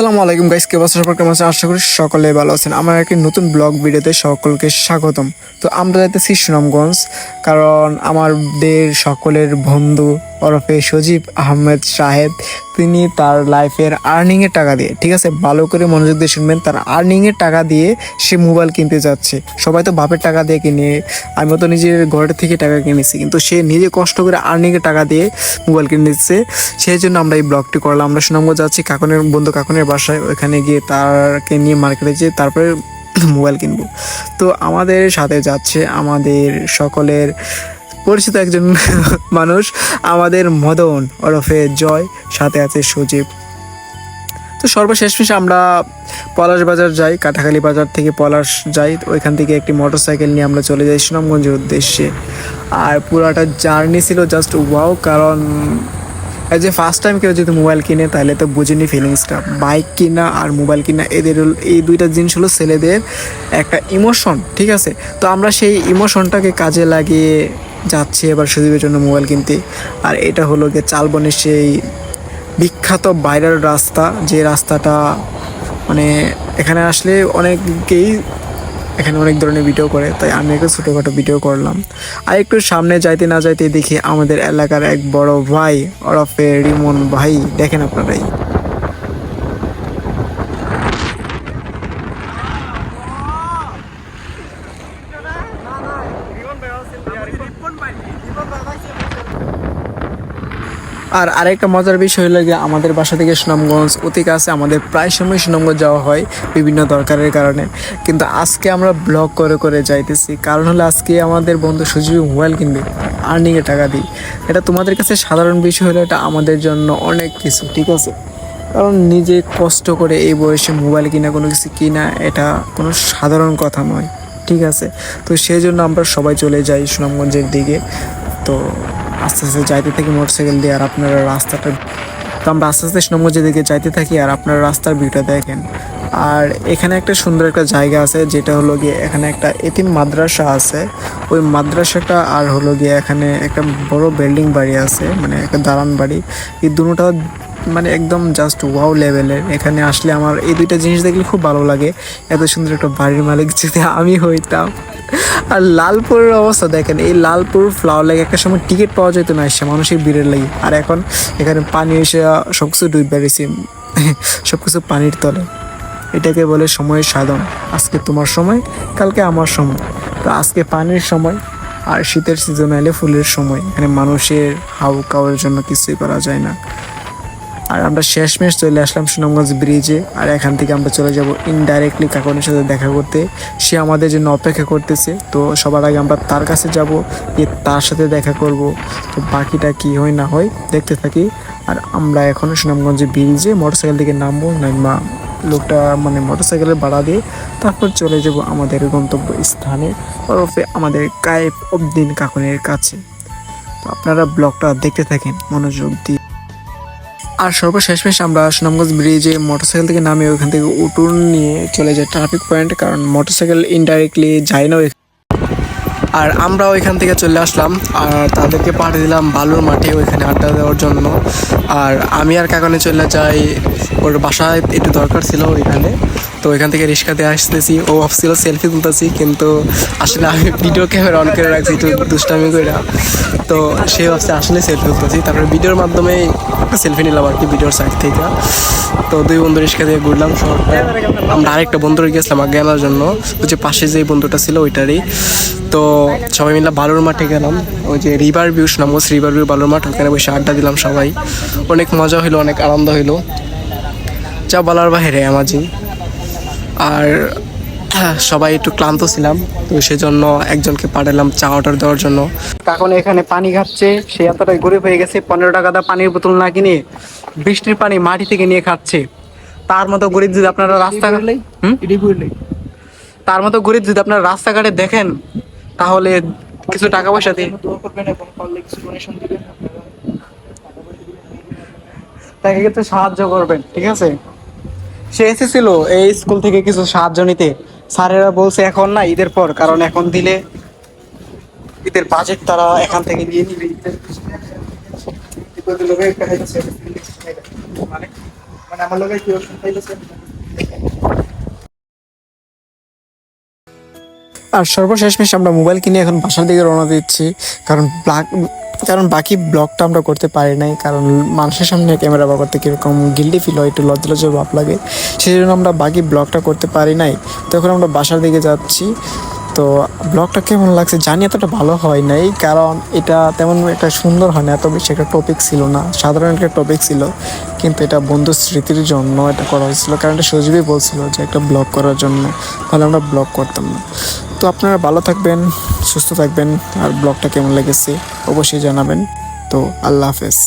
আসসালামু আলাইকুম গাইস, কে বছর পর কেমন আছেন? আশা করি সকলে ভালো আছেন। আমার একটি নতুন ব্লগ ভিডিওতে সকলকে স্বাগতম। তো আমরা যাইতেছি সুনামগঞ্জ, কারণ আমাদের সকলের বন্ধু ওরফে সজীব আহমেদ সাহেব, তিনি তার লাইফের আর্নিংয়ের টাকা দিয়ে, ঠিক আছে, ভালো করে মনোযোগ দিয়ে শুনবেন, তার আর্নিংয়ের টাকা দিয়ে সে মোবাইল কিনতে যাচ্ছে। সবাই তো বাপের টাকা দিয়ে কিনে, আমিও তো নিজের ঘরের থেকে টাকা কিনেছি, কিন্তু সে নিজে কষ্ট করে আর্নিংয়ের টাকা দিয়ে মোবাইল কিনে দিচ্ছে। সেই জন্য আমরা এই ব্লগটি করলাম। আমরা সুনামগঞ্জ যাচ্ছি কাকনের বন্ধু কাকনের বাসায়, ওইখানে গিয়ে তারকে নিয়ে মার্কেটে যেয়ে তারপরে মোবাইল কিনবো। তো আমাদের সাথে যাচ্ছে আমাদের সকলের পরিচিত একজন মানুষ, আমাদের মদন ওরফে জয়, সাথে আছে সজীব। তো সর্বশেষ আমরা পলাশ বাজার যাই, কাটাখালী বাজার থেকে পলাশ যাই, ওইখান থেকে একটি মোটরসাইকেল নিয়ে আমরা চলে যাই সুনামগঞ্জের উদ্দেশ্যে। আর পুরাটা জার্নি ছিল জাস্ট ওয়াও, কারণ যে ফার্স্ট টাইম কেউ যদি মোবাইল কিনে তাহলে তো বুঝিনি ফিলিংসটা। বাইক কিনা আর মোবাইল কিনা, এদের এই দুইটা জিনিস হলো ছেলেদের একটা ইমোশন, ঠিক আছে। তো আমরা সেই ইমোশনটাকে কাজে লাগিয়ে যাচ্ছি এবার সুদীপের জন্য মোবাইল কিনতে। আর এটা হলো গিয়ে চালবনের সেই বিখ্যাত ভাইরাল রাস্তা, যে রাস্তাটা মানে এখানে আসলে অনেকেই এখানে অনেক ধরনের ভিডিও করে, তাই আমি একটু ছোটোখাটো ভিডিও করলাম। আর একটু সামনে যাইতে না যাইতে দেখি আমাদের এলাকার এক বড় ভাই ওরফে রিমন ভাই, দেখেন আপনারাই। আর আরেকটা মজার বিষয় হলো গিয়ে আমাদের বাসা থেকে সুনামগঞ্জ অতি কাছে, আমাদের প্রায় সময় সুনামগঞ্জ যাওয়া হয় বিভিন্ন দরকারের কারণে। কিন্তু আজকে আমরা ব্লগ করে করে যাইতেছি, কারণ হলো আজকে আমাদের বন্ধু সুজীব মোবাইল কিনবে আর্নিংয়ে টাকা দিই। এটা তোমাদের কাছে সাধারণ বিষয় হলো, এটা আমাদের জন্য অনেক কিছু, ঠিক আছে। কারণ নিজে কষ্ট করে এই বয়সে মোবাইল কিনা, কোনো কিছু কিনা, এটা কোনো সাধারণ কথা নয়, ঠিক আছে। তো সেই জন্য আমরা সবাই চলে যাই সুনামগঞ্জের দিকে। তো আস্তে আস্তে যাইতে থাকি মোটরসাইকেল দিয়ে, আর আপনারা রাস্তাটা, তো আমরা আস্তে আস্তে সুনামগঞ্জের দিকে যাইতে থাকি, আর আপনারা রাস্তার ভিউটা দেখেন। আর এখানে একটা সুন্দর একটা জায়গা আছে, যেটা হলো গিয়ে এখানে একটা এতিম মাদ্রাসা আছে, ওই মাদ্রাসাটা, আর হলো গিয়ে এখানে একটা বড় বিল্ডিং বাড়ি আছে, মানে একটা দালান বাড়ি। এই দুটোটা মানে একদম জাস্ট ওয়াও লেভেলের। এখানে আসলে আমার এই দুইটা জিনিস দেখলে খুব ভালো লাগে। এত সুন্দর একটা বাড়ির মালিক যদি আমি হইতাম। আর লালপুরের অবস্থা দেখেন, এই লালপুর ফ্লাওয়ার লেগে একটা সময় টিকিট পাওয়া যেত না, এসে মানুষের ভিড়ের লাগে। আর এখন এখানে পানি এসে সব কিছু ডুব বেড়েছে, সব কিছু পানির তলে। এটাকে বলে সময়ের সাধন। আজকে তোমার সময়, কালকে আমার সময়। তো আজকে পানির সময়, আর শীতের সিজন এলে ফুলের সময়। এখানে মানুষের হাউ কাউয়ের জন্য কিছুই করা যায় না। আর আমরা শেষমেশ চলে আসলাম সুনামগঞ্জ ব্রিজে। আর এখান থেকে আমরা চলে যাব ইনডাইরেক্টলি কাকনের সাথে দেখা করতে। সে আমাদের জন্য অপেক্ষা করতেছে। তো সবার আগে আমরা তার কাছে যাব, গিয়ে তার সাথে দেখা করব। তো বাকিটা কি হয় না হয় দেখতে থাকি। আর আমরা এখন সুনামগঞ্জে ব্রিজে মোটরসাইকেল থেকে নামবো, নাইমা লোকটা মানে মোটরসাইকেলের ভাড়া দিয়ে তারপর চলে যাব আমাদের গন্তব্য স্থানে, ওরফে আমাদের কায়েব উদ্দিন কাকনের কাছে। তো আপনারা ব্লগটা দেখতে থাকেন মনোযোগ দিয়ে। আর সর্বশেষমেশ আমরা সুনামগঞ্জ ব্রিজে মোটরসাইকেল থেকে নামে ওইখান থেকে উঠুন নিয়ে চলে যাই ট্রাফিক পয়েন্ট, কারণ মোটরসাইকেল ইনডাইরেক্টলি যায় না। আর আমরা ওইখান থেকে চলে আসলাম, আর তাদেরকে পাঠিয়ে দিলাম বালুর মাঠে ওইখানে আড্ডা দেওয়ার জন্য। আর আমি আর কাকানে চলে যাই, ওর বাসায় একটু দরকার ছিল ওইখানে। তো ওইখান থেকে রিক্সাতে আসতেছি, ও ভাবছিল সেলফি তুলতেছি, কিন্তু আসলে আমি ভিডিও ক্যামেরা অন করে রাখছি একটু দুষ্টামি করে। তো সে ভাবছে আসলে সেলফি তুলতেছি, তারপরে ভিডিওর মাধ্যমে সেলফি নিলাম আর কি, ভিডিওর সাইড থেকে। তো দুই বন্ধু রিক্সা দিয়ে ঘুরলাম শহরটা। আমরা আরেকটা বন্ধুর গেছিলাম আগে আনার জন্য, ওই যে পাশে যে বন্ধুটা ছিল ওইটারই। তো সবাই মিলে বালুর মাঠে গেলাম, ওই যে river view, Sunamganj river view বালুর মাঠ, ওখানে বসে আড্ডা দিলাম সবাই। অনেক মজা হইলো, অনেক আনন্দ হইলো, যা বলার বাহিরে আমাজি। আর সবাই একটু ক্লান্ত ছিলাম, তো সেজন্য একজনকে পাঠালাম চা অর্ডার দেওয়ার জন্য। এখন এখানে পানি খাচ্ছে, সে এতটাই গরিব হয়ে গেছে, 15 টাকা দা পানির বোতল না কিনে বৃষ্টির পানি মাটি থেকে নিয়ে খাচ্ছে। তার মতো গরিব যদি আপনারা তার মতো গরিব যদি আপনারা রাস্তাঘাটে দেখেন, তাহলে কিছু টাকা পয়সা দিয়ে তাকে কিন্তু সাহায্য করবেন, ঠিক আছে। সে এসেছিল এই স্কুল থেকে কিছু সাহায্য নিতে, স্যারেরা বলছে এখন না, ঈদের পর, কারণ এখন দিলে ঈদের বাজেট তারা এখান থেকে নিয়ে নিবে। মানে আমার লোকের কি অপশন পাইতেছে। আর সর্বশেষমেশ আমরা মোবাইল কিনে এখন বাসার দিকে রওনা দিচ্ছি, কারণ বাকি ব্লগটা আমরা করতে পারি নাই, কারণ মানুষের সামনে ক্যামেরা ব্যবহার করতে কীরকম গিল্টি ফিল হয়, একটু লজ্জা লজ্জার ভাব লাগে, সেই জন্য আমরা বাকি ব্লগটা করতে পারি নাই। তো এখন আমরা বাসার দিকে যাচ্ছি। তো ব্লগটা কেমন লাগছে জানি, এতটা ভালো হয় নাই, কারণ এটা তেমন একটা সুন্দর হয় না, এত বেশি একটা টপিক ছিল না, সাধারণ একটা টপিক ছিল, কিন্তু এটা বন্ধু স্মৃতির জন্য এটা করা হয়েছিল, কারণ এটা সজীবই বলছিল যে একটা ব্লগ করার জন্য, তাহলে আমরা ব্লগ করতাম না। তো আপনারা ভালো থাকবেন, সুস্থ থাকবেন, আর ব্লগটা কেমন লেগেছে অবশ্যই জানাবেন। তো আল্লাহ হাফেজ।